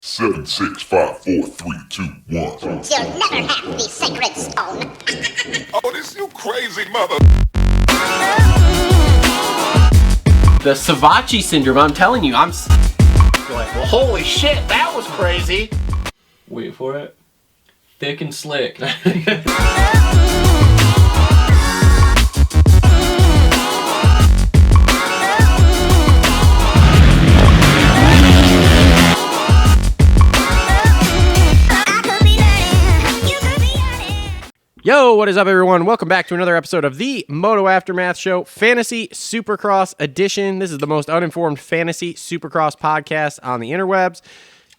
7, 6, 5, 4, 3, 2, 1. You'll never have the sacred stone. Oh, this you crazy mother. The Savachi syndrome, I'm telling you, I'm like, well, holy shit, that was crazy. Wait for it. Thick and slick. Yo, what is up, everyone? Welcome back to another episode of the Moto Aftermath Show, Fantasy Supercross Edition. This is the most uninformed fantasy supercross podcast on the interwebs.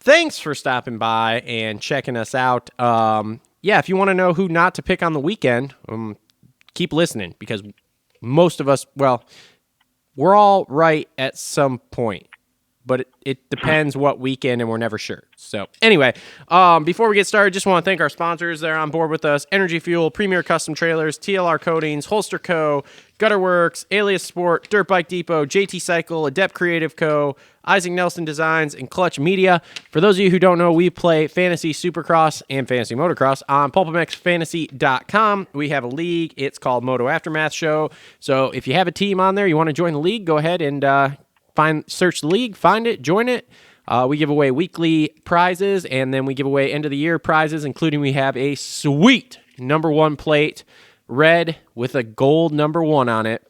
Thanks for stopping by and checking us out. If you want to know who not to pick on the weekend, keep listening, because most of us, we're all right at some point. But it depends what weekend, and we're never sure. So anyway, before we get started, just want to thank our sponsors that are on board with us: Energy Fuel, Premier Custom Trailers, TLR Coatings, Holester Co, Gutter Worx, Alias Sport, Dirt Bike Depot, JT Cycle, Adept Creative Co, Isaac Nelson Designs, and Clutch Media. For those of you who don't know, we play Fantasy Supercross and Fantasy Motocross on PulpMXFantasy.com. We have a league. It's called Moto Aftermath Show. So if you have a team on there, you want to join the league, go ahead and search the league, find it, join it. We give away weekly prizes, and then we give away end of the year prizes, including we have a sweet number one plate, red with a gold number one on it,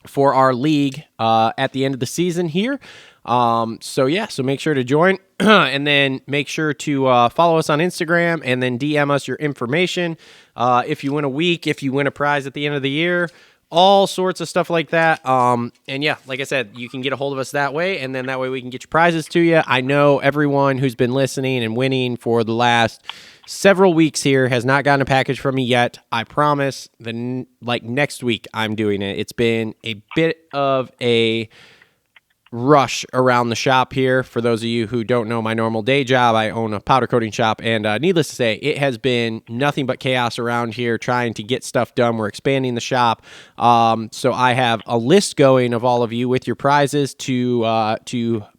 for our league at the end of the season here. So make sure to join, and then make sure to follow us on Instagram, and then DM us your information. If you win a week, if you win a prize at the end of the year, all sorts of stuff like that. Like I said, you can get a hold of us that way, and then that way we can get your prizes to you. I know everyone who's been listening and winning for the last several weeks here has not gotten a package from me yet. I promise next week I'm doing it. It's been a bit of a rush around the shop here. For those of you who don't know my normal day job, I own a powder coating shop, and needless to say, it has been nothing but chaos around here trying to get stuff done. We're expanding the shop, so I have a list going of all of you with your prizes to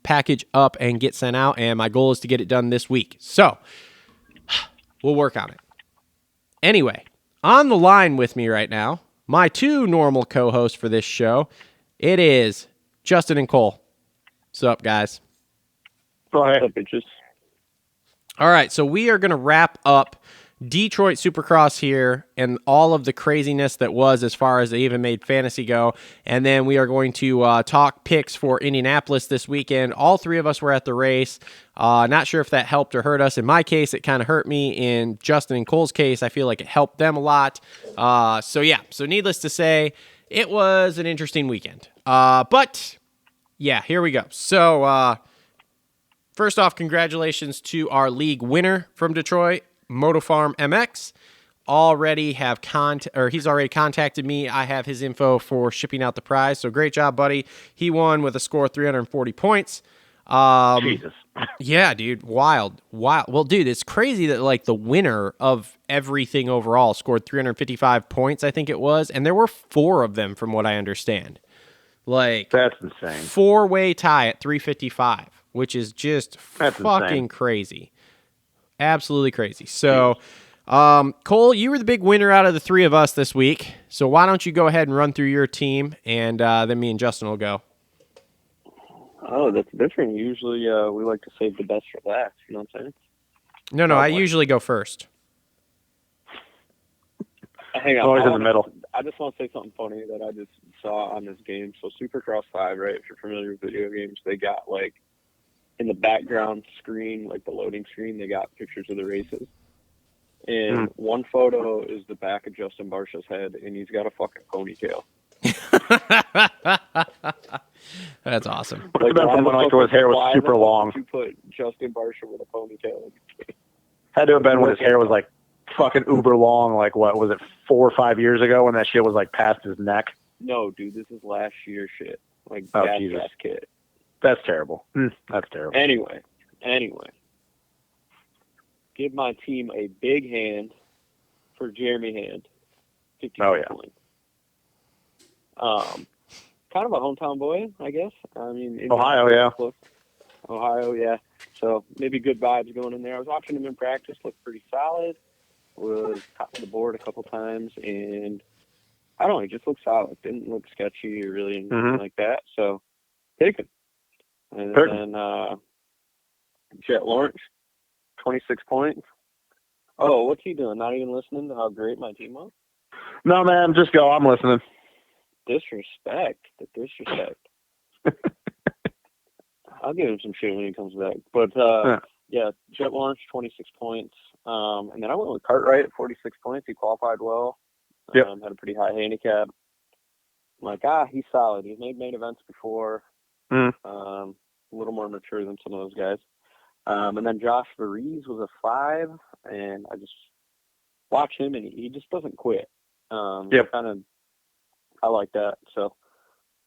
package up and get sent out, and my goal is to get it done this week. So we'll work on it. Anyway, on the line with me right now, my two normal co-hosts for this show, it is Justin and Cole. What's up, guys? What's up, bitches? All right, so we are going to wrap up Detroit Supercross here and all of the craziness that was as far as they even made fantasy go. And then we are going to talk picks for Indianapolis this weekend. All three of us were at the race. Not sure if that helped or hurt us. In my case, it kind of hurt me. In Justin and Cole's case, I feel like it helped them a lot. So needless to say, it was an interesting weekend. But here we go. So, first off, congratulations to our league winner from Detroit, MotoFarm MX. He's already contacted me. I have his info for shipping out the prize. So great job, buddy. He won with a score of 340 points. Jesus. Yeah, dude. Wild. Well, dude, it's crazy that the winner of everything overall scored 355 points, I think it was. And there were 4 of them from what I understand. That's insane. 4-way tie at 355, which is just fucking insane. Crazy. Absolutely crazy. So, Cole, you were the big winner out of the 3 of us this week. So why don't you go ahead and run through your team, and then me and Justin will go. Oh, that's different. Usually we like to save the best for last. You know what I'm saying? No, I usually go first. Hang on. Always in the middle. I just want to say something funny that I just saw on this game. So Supercross 5, right? If you're familiar with video games, they got in the background screen, the loading screen, they got pictures of the races. And one photo is the back of Justin Barcia's head, and he's got a fucking ponytail. That's awesome. Would have been from when his hair was super long. You put Justin Barcia with a ponytail. Had to have been when his hair was fucking uber long. What was it, 4 or 5 years ago when that shit was past his neck? No, dude, this is last year's shit. Jesus. Kid. That's terrible. That's terrible. Anyway, give my team a big hand for Jeremy Hand. 52 points. Kind of a hometown boy, I guess. I mean, Ohio, yeah. Ohio, yeah. So maybe good vibes going in there. I was watching him in practice, looked pretty solid. Was top of the board a couple times, and I don't know, he just looked solid. Didn't look sketchy or really anything like that. So take it. And then Jet Lawrence, 26 points. Oh, what's he doing? Not even listening to how great my team was? No, man, just go. I'm listening. Disrespect. The disrespect. I'll give him some shit when he comes back. But, yeah, Jet Lawrence, 26 points. And then I went with Cartwright at 46 points. He qualified well. Yep. Had a pretty high handicap. I'm like, he's solid. He's made main events before. A little more mature than some of those guys. And then Josh Varese was a 5, and I just watch him, and he just doesn't quit. I like that. So,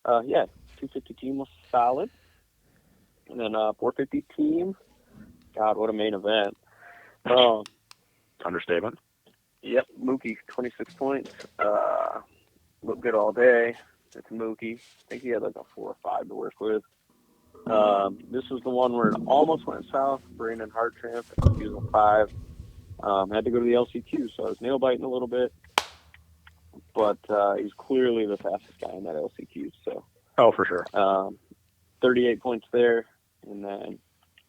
250 team was solid. And then 450 team, God, what a main event. Understatement. Yep, Mookie, 26 points. Looked good all day. It's Mookie. I think he had like a 4 or 5 to work with. This was the one where it almost went south. Brandon Hartramp, he was a 5. Had to go to the LCQ, so I was nail biting a little bit. But he's clearly the fastest guy in that LCQ. So. Oh, for sure. 38 points there, and then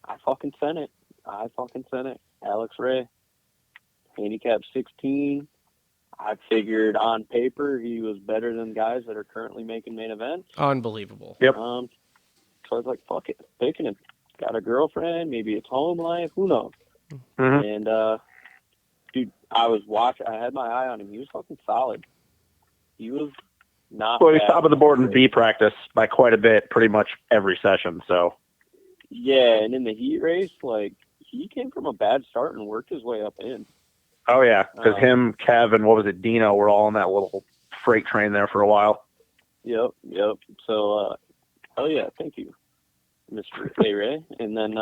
I fucking sent it. Alex Ray, handicap 16. I figured on paper he was better than guys that are currently making main events. Unbelievable. Yep. So I was like, fuck it, picking him. Got a girlfriend, maybe it's home life, who knows? And dude, I had my eye on him. He was fucking solid. He was not. Well, he's top of the board in B practice by quite a bit, pretty much every session. So. Yeah, and in the heat race, like he came from a bad start and worked his way up in. Oh yeah, because him, Kev, and what was it, Dino, were all on that little freight train there for a while. Yep. So, hell yeah, thank you, Mr. A-Ray. And then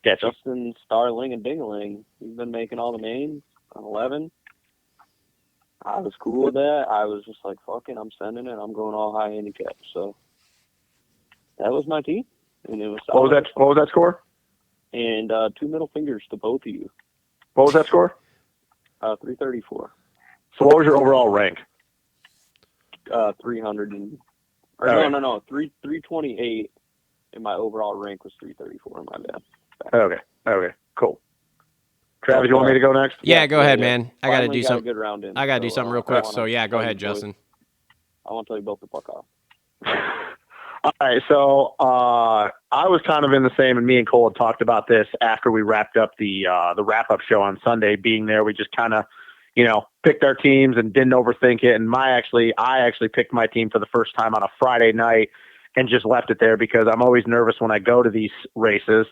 Justin Starling and Dingaling, he's been making all the mains on 11. I was cool with that. I was just like, fucking, I'm sending it. I'm going all high handicap. So that was my team, and it was solid. What was that score? And 2 middle fingers to both of you. What was that score? 334. So what was your overall rank? 300 and no, 328, and my overall rank was 334. My bad. Okay, cool. Travis, you want me to go next? Yeah, go ahead, man. I got to do something. Good round in, I got to do something real quick. So yeah, go ahead, Justin. I want to tell you both the fuck off. All right, so I was kind of in the same, and me and Cole had talked about this after we wrapped up the wrap-up show on Sunday. Being there, we just kind of, picked our teams and didn't overthink it. And I actually picked my team for the first time on a Friday night and just left it there because I'm always nervous when I go to these races.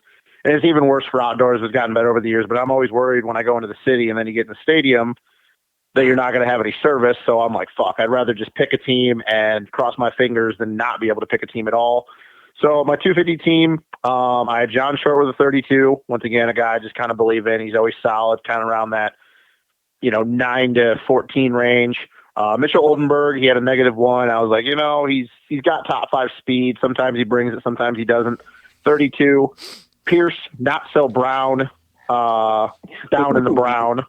And it's even worse for outdoors. It's gotten better over the years, but I'm always worried when I go into the city and then you get in the stadium that you're not going to have any service. So I'm like, fuck, I'd rather just pick a team and cross my fingers than not be able to pick a team at all. So my 250 team, I had John Short with a 32. Once again, a guy I just kind of believe in. He's always solid, kind of around that, 9 to 14 range. Mitchell Oldenburg, he had a -1. I was like, he's got top 5 speed. Sometimes he brings it, sometimes he doesn't. 32. Pierce, not so brown, down in the brown.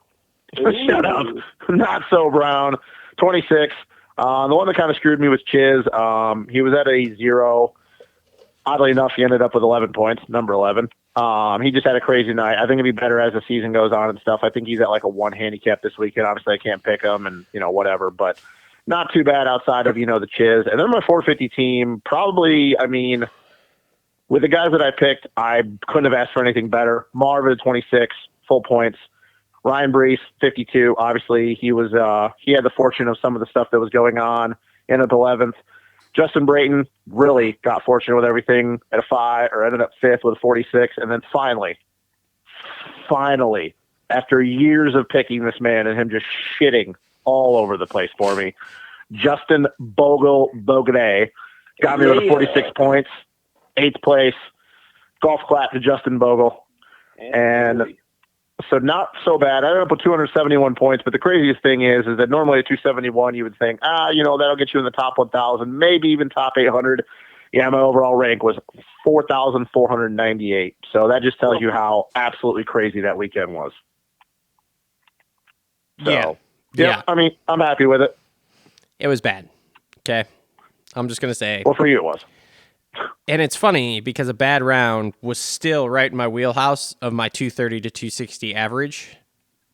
Shut up. Not so brown. 26. The one that kind of screwed me was Chiz. He was at a 0. Oddly enough, he ended up with 11 points, number 11. He just had a crazy night. I think it'll be better as the season goes on and stuff. I think he's at like a 1 handicap this weekend. Obviously, I can't pick him and, whatever. But not too bad outside of, the Chiz. And then my 450 team, probably, with the guys that I picked, I couldn't have asked for anything better. Marv at 26, full points. Ryan Brees, 52. Obviously, he had the fortune of some of the stuff that was going on. Ended up 11th. Justin Brayton really got fortunate with everything at a 5, or ended up 5th with a 46. And then finally, after years of picking this man and him just shitting all over the place for me, Justin Bogle got me with 46 points, 8th place. Golf clap to Justin Bogle. And so not so bad. I ended up with 271 points, but the craziest thing is that normally at 271 you would think, that'll get you in the top 1,000, maybe even top 800. Yeah, my overall rank was 4,498. So that just tells you how absolutely crazy that weekend was. So, Yeah. yeah. I mean, I'm happy with it. It was bad. Okay. I'm just going to say. Well, for you, it was. And it's funny because a bad round was still right in my wheelhouse of my 230 to 260 average.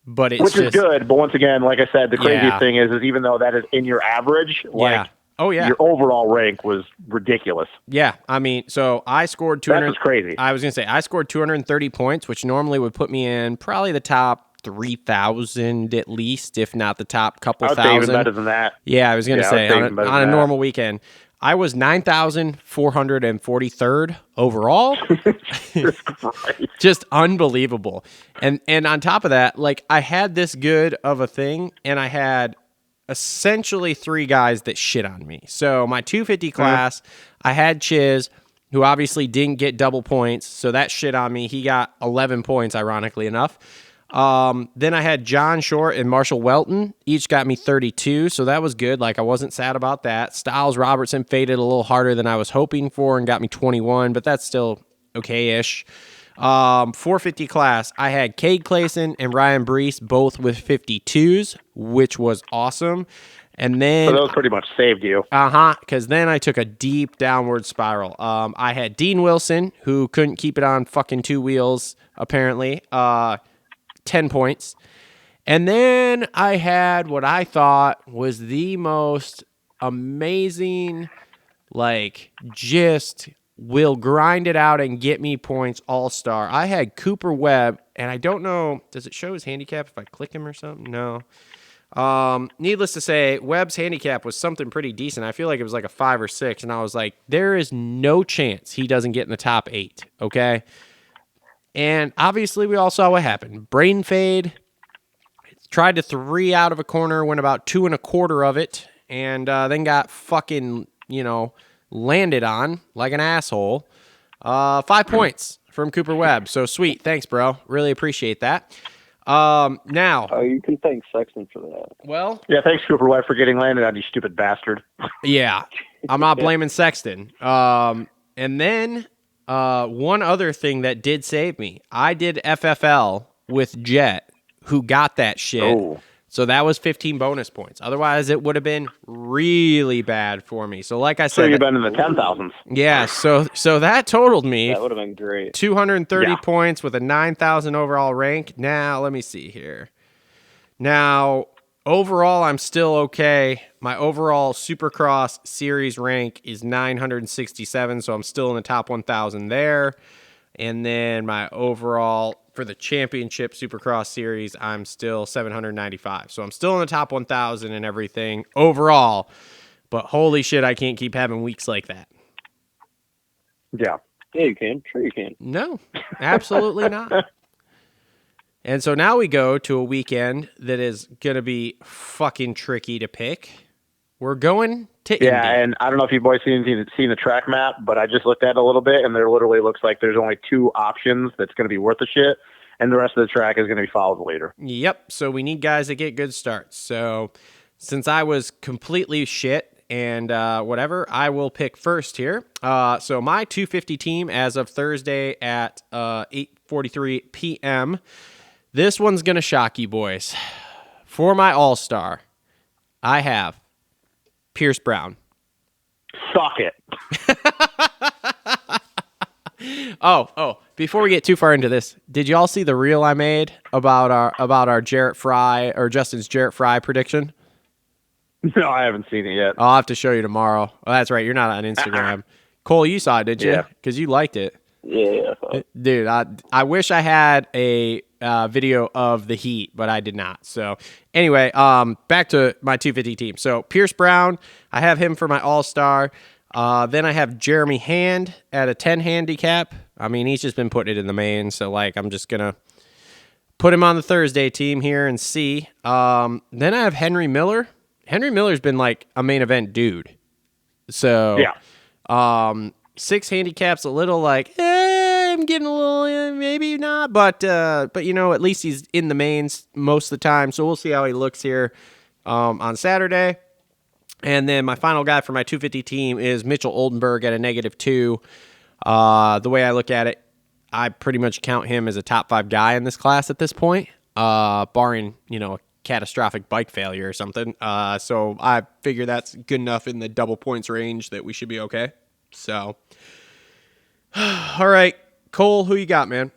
But it's Which is good. But once again, like I said, the craziest Yeah. thing is even though that is in your average, Yeah. Oh, yeah. your overall rank was ridiculous. Yeah. I mean, so I scored 200. That's crazy. I was going to say, I scored 230 points, which normally would put me in probably the top 3,000 at least, if not the top couple I would say thousand. even better than that. Yeah, I was going to Yeah, I say, would say on even better a than that. normal weekend, I was 9,443rd overall. Just unbelievable. And on top of that, like I had this good of a thing, and I had essentially 3 guys that shit on me. So my 250 class, I had Chiz, who obviously didn't get double points, so that shit on me. He got 11 points, ironically enough. Then I had John Short and Marshall Welton. Each got me 32, so that was good. Like, I wasn't sad about that. Styles Robertson faded a little harder than I was hoping for and got me 21, but that's still okay-ish. 450 class, I had Cade Clayson and Ryan Brees both with 52s, which was awesome. And then... So those pretty much saved you. Because then I took a deep downward spiral. I had Dean Wilson, who couldn't keep it on fucking 2 wheels, apparently. 10 points. And then I had what I thought was the most amazing, like, just will grind it out and get me points all-star. I had Cooper Webb, and I don't know, does it show his handicap if I click him or something? No. Needless to say, Webb's handicap was something pretty decent. I feel like it was like a 5 or 6, and I was like, there is no chance he doesn't get in the top 8, okay? And obviously, we all saw what happened. Brain fade. Tried to 3 out of a corner, went about 2 1/4 of it, and then got fucking, landed on like an asshole. 5 points from Cooper Webb. So sweet. Thanks, bro. Really appreciate that. Now. Oh, you can thank Sexton for that. Well. Yeah, thanks, Cooper Webb, for getting landed on, you stupid bastard. Yeah. I'm not blaming Sexton. And then... one other thing that did save me, I did FFL with Jet, who got that shit. Oh. So that was 15 bonus points. Otherwise, it would have been really bad for me. So like I So said, you've been in the 10,000s. yeah. So that totaled me That would have been great. 230 Yeah. points with a 9,000 overall rank. Now let me see here. Now overall, I'm still okay. My overall Supercross series rank is 967, so I'm still in the top 1,000 there. And then my overall for the championship Supercross series, I'm still 795. So I'm still in the top 1,000 and everything overall. But holy shit, I can't keep having weeks like that. Yeah. Yeah, you can. Sure you can. No, absolutely not. And so now we go to a weekend that is going to be fucking tricky to pick. We're going to Indy. Yeah, and I don't know if you boys seen the track map, but I just looked at it a little bit, and there literally looks like there's only 2 options that's going to be worth the shit, and the rest of the track is going to be followed later. Yep, so we need guys that get good starts. So since I was completely shit and whatever, I will pick first here. So my 250 team as of Thursday at 8:43 p.m., this one's going to shock you boys. For my all-star, I have Pierce Brown. Suck it. Oh, before we get too far into this, did y'all see the reel I made about our Jarrett Fry or Justin's Jarrett Fry prediction? No, I haven't seen it yet. I'll have to show you tomorrow. Oh, that's right. You're not on Instagram. Cole, you saw it, did you? Yeah. Because you liked it. Yeah. Dude, I wish I had a video of the heat, but I did not. So anyway, back to my 250 team. So Pierce Brown, I have him for my all-star. Then I have Jeremy Hand at a 10 handicap. I mean, he's just been putting it in the main, so like I'm just gonna put him on the Thursday team here and see. Then I have Henry Miller. Henry Miller's been like a main event dude. So Yeah. 6 handicaps, a little like, I'm getting a little, maybe not, but at least he's in the mains most of the time. So we'll see how he looks here on Saturday. And then my final guy for my 250 team is Mitchell Oldenburg at a -2. The way I look at it, I pretty much count him as a top 5 guy in this class at this point, barring, a catastrophic bike failure or something. So I figure that's good enough in the double points range that we should be okay. So, all right, Cole, who you got, man?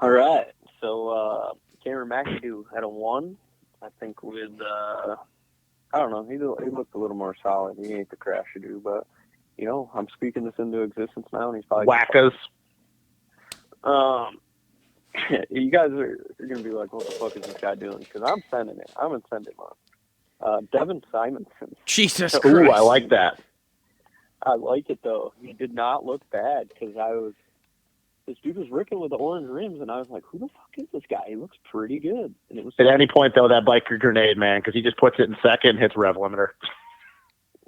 All right. So Cameron McAdoo had a 1. I think with I don't know. He looked a little more solid. He ain't the crash to do, but I'm speaking this into existence now, and he's probably Whackers. You guys are gonna be like, "What the fuck is this guy doing?" Because I'm sending it. I'm gonna send him on. Devin Simonson. Jesus Christ. Ooh, I like that. I like it though. He did not look bad because this dude was ripping with the orange rims, and I was like, "Who the fuck is this guy? He looks pretty good." And it was At any point, though, that biker grenade, man, because he just puts it in second and hits rev limiter.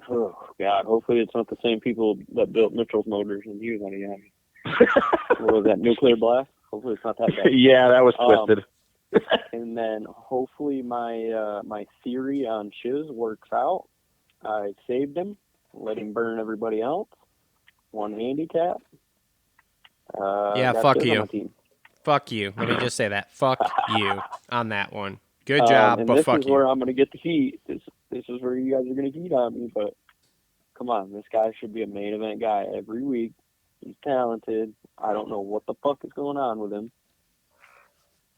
Oh God! Hopefully, it's not the same people that built Mitchell's motors and he was on the Yami. What was that, nuclear blast? Hopefully, it's not that bad. Yeah, that was twisted. And then hopefully my theory on Chiz works out. I saved him, let him burn everybody else. 1 handicap. Yeah, fuck you. Fuck you. Let me just say that. Fuck you on that one. Good job, and but this fuck is you. where I'm going to get the heat. This is where you guys are going to heat on me, but come on. This guy should be a main event guy every week. He's talented. I don't know what the fuck is going on with him.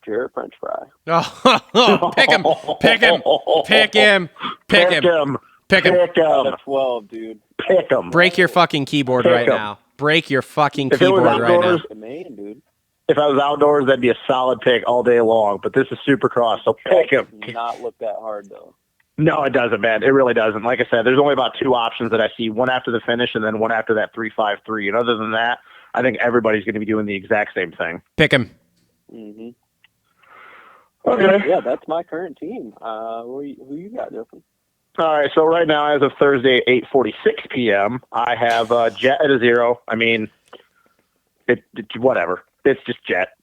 Jarrett French Fry. Oh, pick him. Pick him. Pick him. Pick him. Pick him. Pick him. 12, dude. Pick him. Break your fucking keyboard Pick right 'em. now. Break your fucking If it was keyboard right now. outdoors- The main, dude. If I was outdoors, that'd be a solid pick all day long. But this is Supercross, so pick him. Does not look that hard, though. No, it doesn't, man. It really doesn't. Like I said, there's only about 2 options that I see, one after the finish and then one after that 3.53. And other than that, I think everybody's going to be doing the exact same thing. Pick him. Mm-hmm. Okay. Yeah, that's my current team. Who you got, Justin? All right, so right now, as of Thursday, 8:46 p.m., I have Jet at a 0. I mean, it whatever. It's just Jet.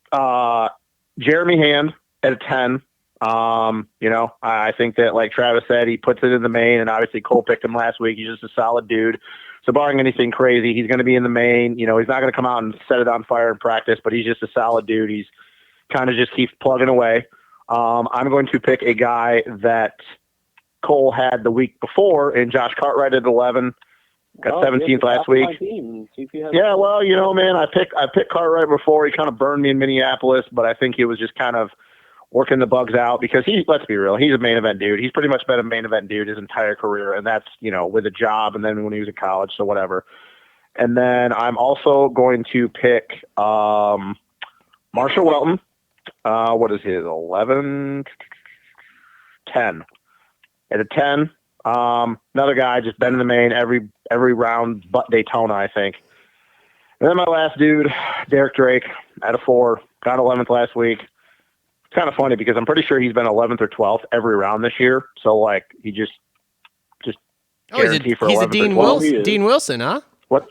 Jeremy Hand at a 10. I think that, like Travis said, he puts it in the main, and obviously Cole picked him last week. He's just a solid dude. So barring anything crazy, he's going to be in the main. He's not going to come out and set it on fire in practice, but he's just a solid dude. He's kind of just keeps plugging away. I'm going to pick a guy that Cole had the week before in Josh Cartwright at 11. Got 17th last week. Yeah, well, man, I picked Cartwright before. He kind of burned me in Minneapolis, but I think he was just kind of working the bugs out because let's be real, he's a main event dude. He's pretty much been a main event dude his entire career, and that's, with a job and then when he was in college, so whatever. And then I'm also going to pick Marshall Welton. What is his, 11? 10. At a 10, another guy just been in the main every round but Daytona, I think. And then my last dude, Derek Drake, at a 4, got 11th last week. It's kind of funny because I'm pretty sure he's been 11th or 12th every round this year. So, like, he just guarantee for 11th he's a or Dean 12th. Wilson. Dean Wilson, huh? What?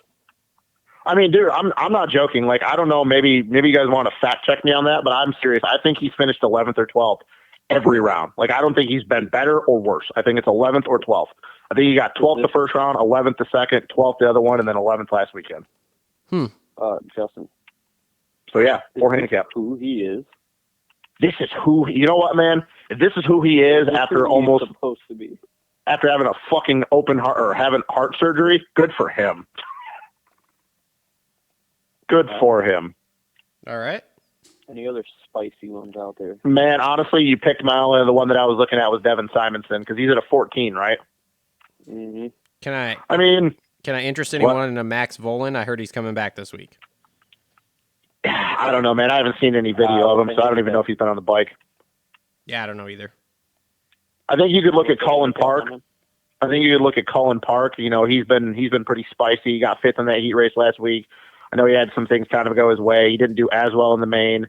I mean, dude, I'm not joking. Like, I don't know. Maybe you guys want to fact check me on that, but I'm serious. I think he's finished 11th or 12th every round. Like, I don't think he's been better or worse. I think it's 11th or 12th. I think he got 12th the first round, 11th the second, 12th the other one, and then 11th last weekend. Justin. So, yeah, 4 handicap. Who he is. This is who, you know what, man? If this is who he is after almost, supposed to be. After having a fucking open heart or having heart surgery, good for him. Good for him. All right. Any other spicy ones out there? Man, honestly, you picked my only, the one that I was looking at was Devin Simonson because he's at a 14, right? Mm-hmm. Can I interest anyone in a Max Volan? I heard he's coming back this week. I don't know, man. I haven't seen any video of him, so I don't even know if he's been on the bike. Yeah, I don't know either. I think you could look at Colin Park. He's been pretty spicy. He got 5th in that heat race last week. I know he had some things kind of go his way. He didn't do as well in the main,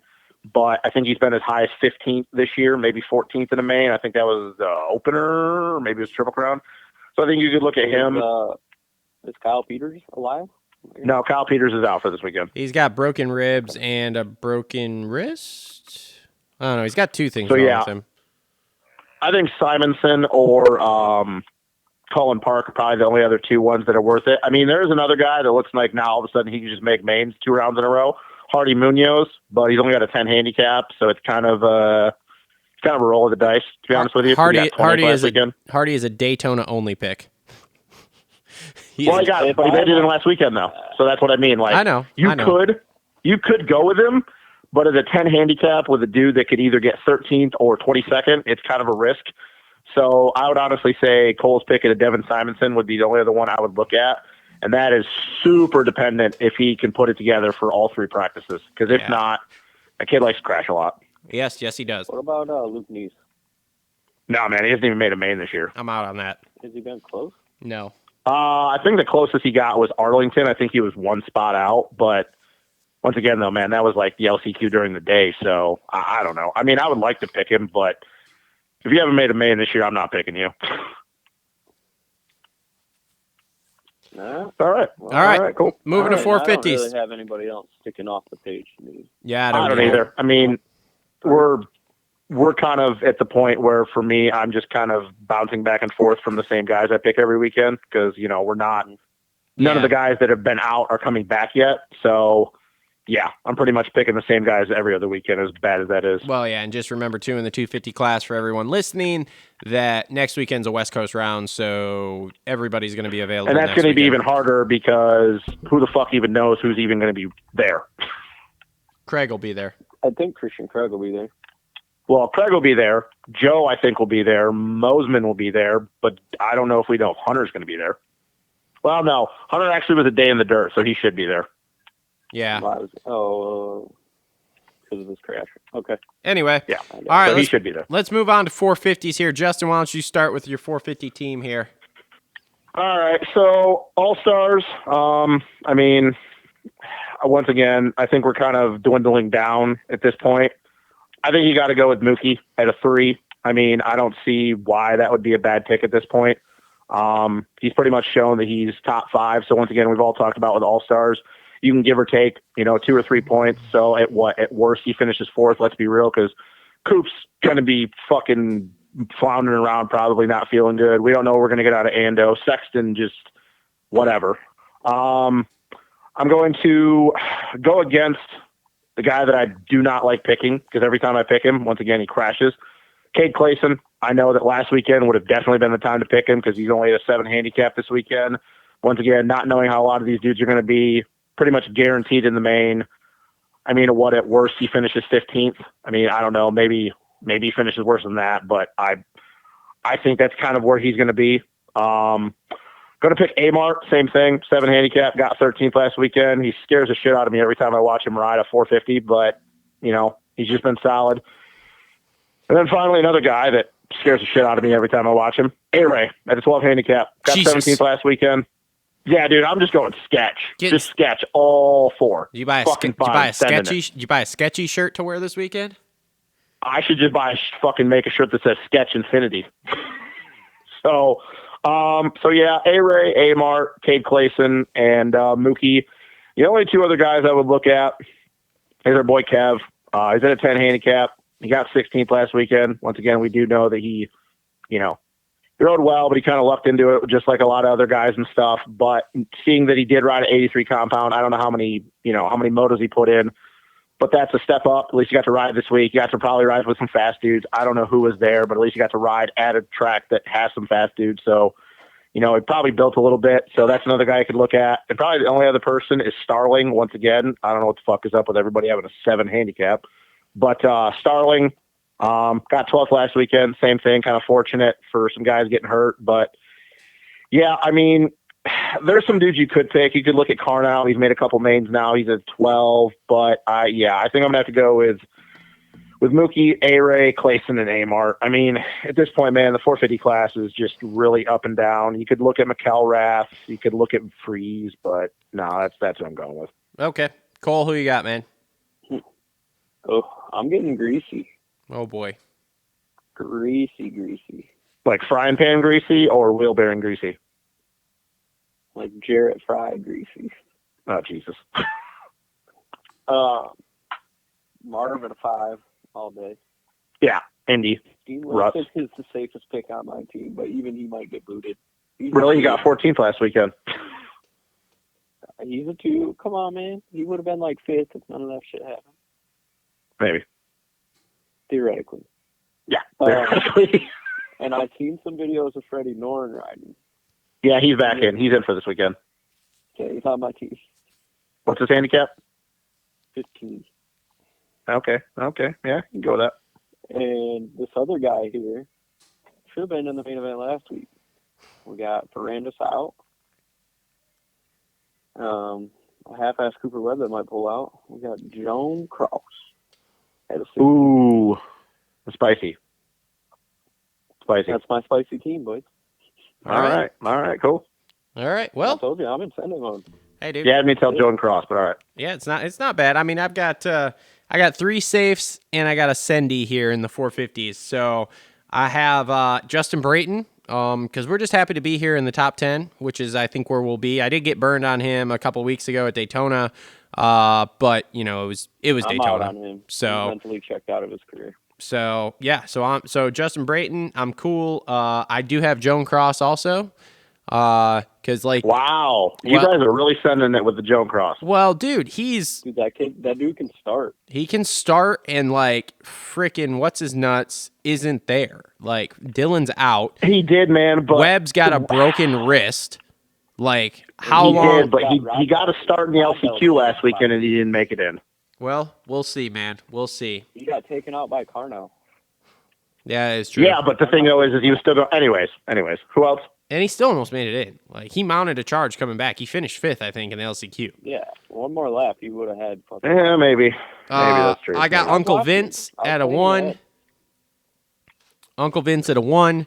but I think he's been as high as 15th this year, maybe 14th in the main. I think that was the opener, or maybe it was Triple Crown. So I think you could look at him. Is Kyle Peters alive? No, Kyle Peters is out for this weekend. He's got broken ribs and a broken wrist. I don't know. He's got 2 things wrong with him. I think Simonson or Colin Park are probably the only other two ones that are worth it. I mean, there's another guy that looks like now all of a sudden he can just make mains 2 rounds in a row. Hardy Munoz, but he's only got a 10 handicap, so it's kind of a roll of the dice, to be honest with you. Hardy is a Daytona only pick. He made it in last weekend though, so that's what I mean. Like, I know. You could go with him, but as a 10 handicap with a dude that could either get 13th or 22nd, it's kind of a risk. So I would honestly say Cole's pick of Devin Simonson would be the only other one I would look at. And that is super dependent if he can put it together for all 3 practices. Because if not, a kid likes to crash a lot. Yes, he does. What about Luke Neese? No, man, he hasn't even made a main this year. I'm out on that. Has he been close? No. I think the closest he got was Arlington. I think he was 1 spot out. But once again, though, man, that was like the LCQ during the day. So I don't know. I mean, I would like to pick him, but if you haven't made a main this year, I'm not picking you. No. All right, cool. Moving to 450s. I don't really have anybody else sticking off the page to me. Yeah, I don't either. I mean, we're kind of at the point where, for me, I'm just kind of bouncing back and forth from the same guys I pick every weekend because, we're not – none of the guys that have been out are coming back yet. So, yeah, I'm pretty much picking the same guys every other weekend, as bad as that is. Well, yeah, and just remember, too, in the 250 class for everyone listening, that next weekend's a West Coast round, so everybody's going to be available. And that's going to be even harder because who the fuck even knows who's even going to be there? Craig will be there. I think Christian Craig will be there. Well, Craig will be there. Joe, I think, will be there. Mosman will be there, but I don't know if we know if Hunter's going to be there. Well, no. Hunter actually was a day in the dirt, so he should be there. Yeah. Because of this crash. Okay. Anyway. Yeah. All right. So he should be there. Let's move on to 450s here. Justin, why don't you start with your 450 team here? All right. So, All-Stars, I mean, once again, I think we're kind of dwindling down at this point. I think you got to go with Mookie at a 3. I mean, I don't see why that would be a bad pick at this point. He's pretty much shown that he's top 5. So, once again, we've all talked about with All-Stars, you can give or take, 2 or 3 points. So at worst, he finishes 4th. Let's be real, because Coop's going to be fucking floundering around, probably not feeling good. We don't know what we're going to get out of Ando. Sexton, just whatever. I'm going to go against the guy that I do not like picking, because every time I pick him, once again, he crashes. Cade Clayson, I know that last weekend would have definitely been the time to pick him because he's only at a 7 handicap this weekend. Once again, not knowing how a lot of these dudes are going to be, pretty much guaranteed in the main. I mean, at worst he finishes 15th. I mean, I don't know, maybe he finishes worse than that, but I think that's kind of where he's going to be. Going to pick Amart, same thing, 7 handicap, got 13th last weekend. He scares the shit out of me every time I watch him ride a 450, but he's just been solid. And then finally, another guy that scares the shit out of me every time I watch him, A-Ray at a 12 handicap, got Jesus. 17th last weekend. Yeah, dude, I'm just going sketch. Just sketch all 4. Did you buy a sketchy shirt to wear this weekend? I should just make a shirt that says Sketch Infinity. So yeah, A-Ray, Amart, Cade Clayson, and Mookie. The only 2 other guys I would look at is our boy Kev. He's at a 10 handicap. He got 16th last weekend. Once again, we do know that he rode well, but he kind of lucked into it just like a lot of other guys and stuff. But seeing that he did ride an 83 compound, I don't know how many motos he put in, but that's a step up. At least you got to ride this week. You got to probably ride with some fast dudes. I don't know who was there, but at least you got to ride at a track that has some fast dudes. So, he probably built a little bit. So that's another guy I could look at. And probably the only other person is Starling. Once again, I don't know what the fuck is up with everybody having a 7 handicap, but Starling, got 12th last weekend. Same thing, kind of fortunate for some guys getting hurt. But, yeah, I mean, there's some dudes you could pick. You could look at Carnell. He's made a couple mains now. He's at 12. But, I think I'm going to have to go with Mookie, A-Ray, Clayson, and Amart. I mean, at this point, man, the 450 class is just really up and down. You could look at McElrath. You could look at Freeze. But, no, that's what I'm going with. Okay. Cole, who you got, man? Oh, I'm getting greasy. Oh, boy. Greasy. Like frying pan greasy or wheel bearing greasy? Like Jarrett Fry greasy. Oh, Jesus. Marvin 5 all day. Yeah, Indy. Dean Ruts. Lipstick is the safest pick on my team, but even he might get booted. Really? He got 14th last weekend. He's a 2. Come on, man. He would have been like 5th if none of that shit happened. Maybe. Theoretically. Yeah. And I've seen some videos of Freddie Norrin riding. Yeah, he's back in. He's in for this weekend. Okay, he's on my team. What's his handicap? 15. Okay. Yeah, you can go with that. And this other guy here should have been in the main event last week. We got Ferrandis out. A half-ass Cooper Webb that might pull out. We got Joan Cross. Ooh, spicy. That's my spicy team, boys. All right, cool. All right. I Well, told you I'm in sending mode. hey, dude. You had me tell Joan Cross, but all right. Yeah, it's not bad. I mean, I got 3 safes and I got a Sendy here in the 450s. So I have Justin Brayton, because we're just happy to be here in the top 10, which is I think where we'll be. I did get burned on him a couple weeks ago at Daytona, but you know it was I'm Daytona. out on him. So he's mentally checked out of his career. So yeah, so Justin Brayton, I'm cool. I do have Joan Cross also. Cause like Wow, you guys are really sending it with the Joan Cross. Well, dude, Dude, that dude can start. he can start and like frickin' what's his nuts isn't there. Like Dylan's out. He did, man. But Webb's got a broken wrist. Like how he long? did, but he got to start in the LCQ last weekend and he didn't make it in. Well, we'll see, man. We'll see. He got taken out by a car now. Yeah, it's true. Yeah, but the thing though is he was still going. Anyways, who else? And he still almost made it in. Like he mounted a charge coming back. He finished 5th, I think, in the LCQ. Yeah, one more lap, he would have had. Yeah, maybe that's true. I got Uncle Vince at a 1. Uncle Vince at a 1.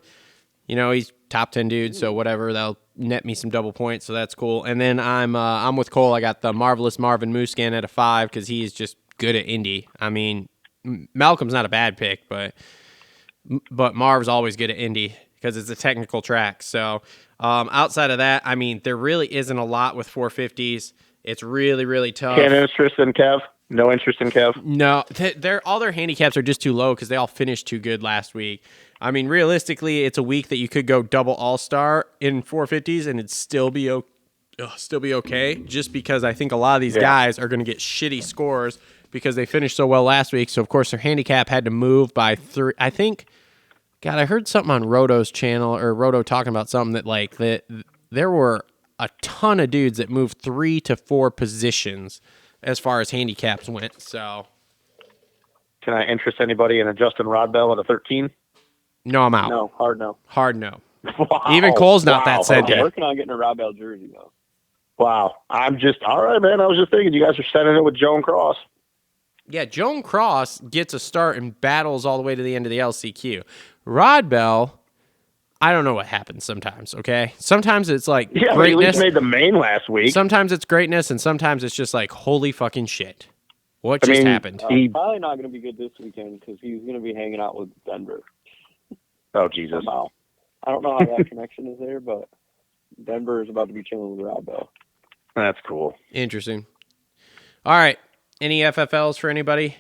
You know, he's top 10 dude, so whatever. That'll net me some double points, so that's cool. And then I'm with Cole. I got the marvelous Marvin Muscan at a 5 because he's just good at Indy. I mean, Malcolm's not a bad pick, but Marv's always good at Indy because it's a technical track. So outside of that, I mean, there really isn't a lot with 450s. It's really, really tough. No interest in Kev. No, all their handicaps are just too low because they all finished too good last week. I mean, realistically, it's a week that you could go double all-star in 450s and it'd still be okay. Just because I think a lot of these guys are going to get shitty scores because they finished so well last week. So of course their handicap had to move by 3. I think. God, I heard something on Roto's channel or Roto talking about something that like that there were a ton of dudes that moved 3 to 4 positions as far as handicaps went. So, can I interest anybody in a Justin Rodbell at a 13? No, I'm out. No, hard no. Hard no. Wow. Even Cole's not that said. I'm working on getting a Rob Bell jersey though. Wow, I'm just all right, man. I was just thinking you guys are sending it with Joan Cross. Yeah, Joan Cross gets a start and battles all the way to the end of the LCQ. Rod Bell, I don't know what happens sometimes, okay? Sometimes it's like greatness. But he at least made the main last week. Sometimes it's greatness, and sometimes it's just like, holy fucking shit. What just happened? He's probably not going to be good this weekend because he's going to be hanging out with Denver. Oh, Jesus. Somehow. I don't know how that connection is there, but Denver is about to be chilling with Rob Bell. That's cool. Interesting. All right. Any FFLs for anybody?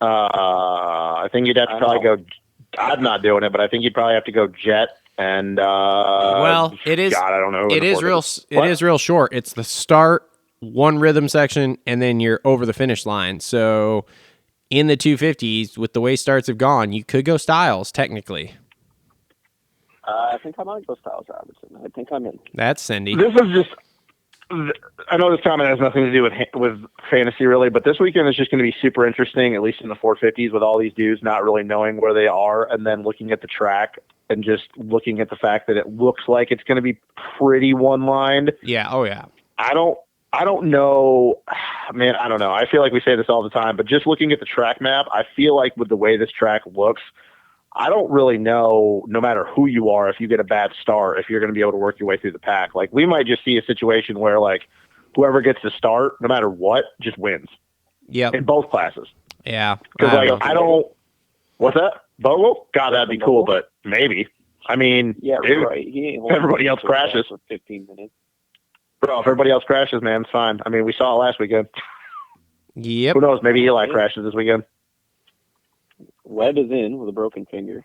I think you'd have to probably go. I'm not doing it, but I think you'd probably have to go Jet and. Well, it is. God, I don't know. It is real. It is real short. It's the start, one rhythm section, and then you're over the finish line. So, in the 250s, with the way starts have gone, you could go Styles technically. I think I might go Styles Robinson. I think I'm in. That's Cindy. This is just. I know this comment has nothing to do with fantasy really, but this weekend is just going to be super interesting, at least in the 450s, with all these dudes not really knowing where they are, and then looking at the track and just looking at the fact that it looks like it's going to be pretty one-lined. Yeah. Oh yeah. I don't know, man. I don't know. I feel like we say this all the time, but just looking at the track map, I feel like with the way this track looks, I don't really know, no matter who you are, if you get a bad start, if you're going to be able to work your way through the pack. Like, we might just see a situation where, like, whoever gets to start, no matter what, just wins. Yep. In both classes. Yeah. Because, like, I don't... What's that? Bogle? God, that'd be cool, but maybe. I mean, yeah, dude, right. He ain't everybody else crashes. For 15 minutes. Bro, if everybody else crashes, man, it's fine. I mean, we saw it last weekend. Yep. Who knows? Maybe Eli crashes this weekend. Webb is in with a broken finger.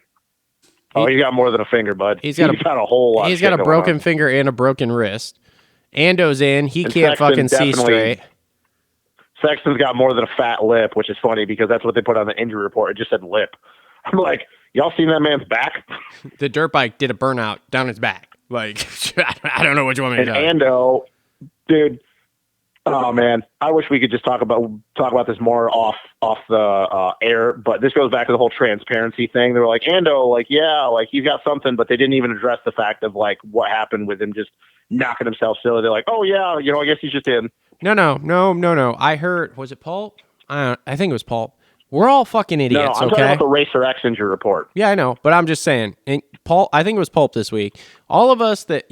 Oh, he got more than a finger, bud. He's got a whole lot. He's got a broken finger and a broken wrist. Ando's in. He And can't Sexton fucking see straight. Sexton's got more than a fat lip, which is funny because that's what they put on the injury report. It just said lip. I'm like, y'all seen that man's back? The dirt bike did a burnout down his back. Like, I don't know what you want me to And do. Ando, dude, oh man, I wish we could just talk about this more off the air. But this goes back to the whole transparency thing. They were like, Ando, like, yeah, like he's got something, but they didn't even address the fact of like what happened with him just knocking himself silly. They're like, oh yeah, I guess he's just in. No. I heard, was it Pulp? I think it was Pulp. We're all fucking idiots, I'm okay? talking about the Racer X injury report. Yeah, I know, but I'm just saying. And Paul, I think it was Pulp this week. All of us that,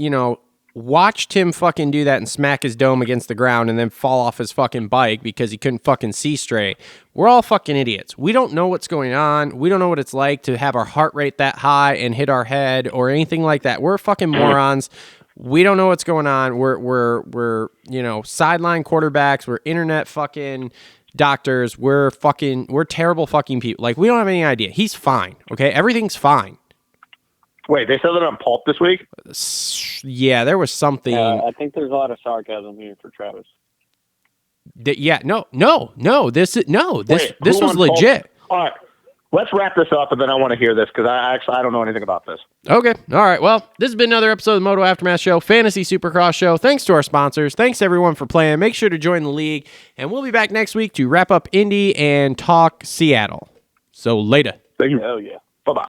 watched him fucking do that and smack his dome against the ground and then fall off his fucking bike because he couldn't fucking see straight. We're all fucking idiots. We don't know what's going on. We don't know what it's like to have our heart rate that high and hit our head or anything like that. We're fucking morons. We don't know what's going on. We're sideline quarterbacks. We're internet fucking doctors. We're terrible fucking people. Like, we don't have any idea. He's fine. Okay. Everything's fine. Wait, they said that on Pulp this week? Yeah, there was something. I think there's a lot of sarcasm here for Travis. No. This was on legit. Pulp? All right, let's wrap this up, and then I want to hear this because I don't know anything about this. Okay. All right. Well, this has been another episode of the Moto Aftermath Show, Fantasy Supercross Show. Thanks to our sponsors. Thanks everyone for playing. Make sure to join the league, and we'll be back next week to wrap up Indy and talk Seattle. So later. Thank you. Hell yeah.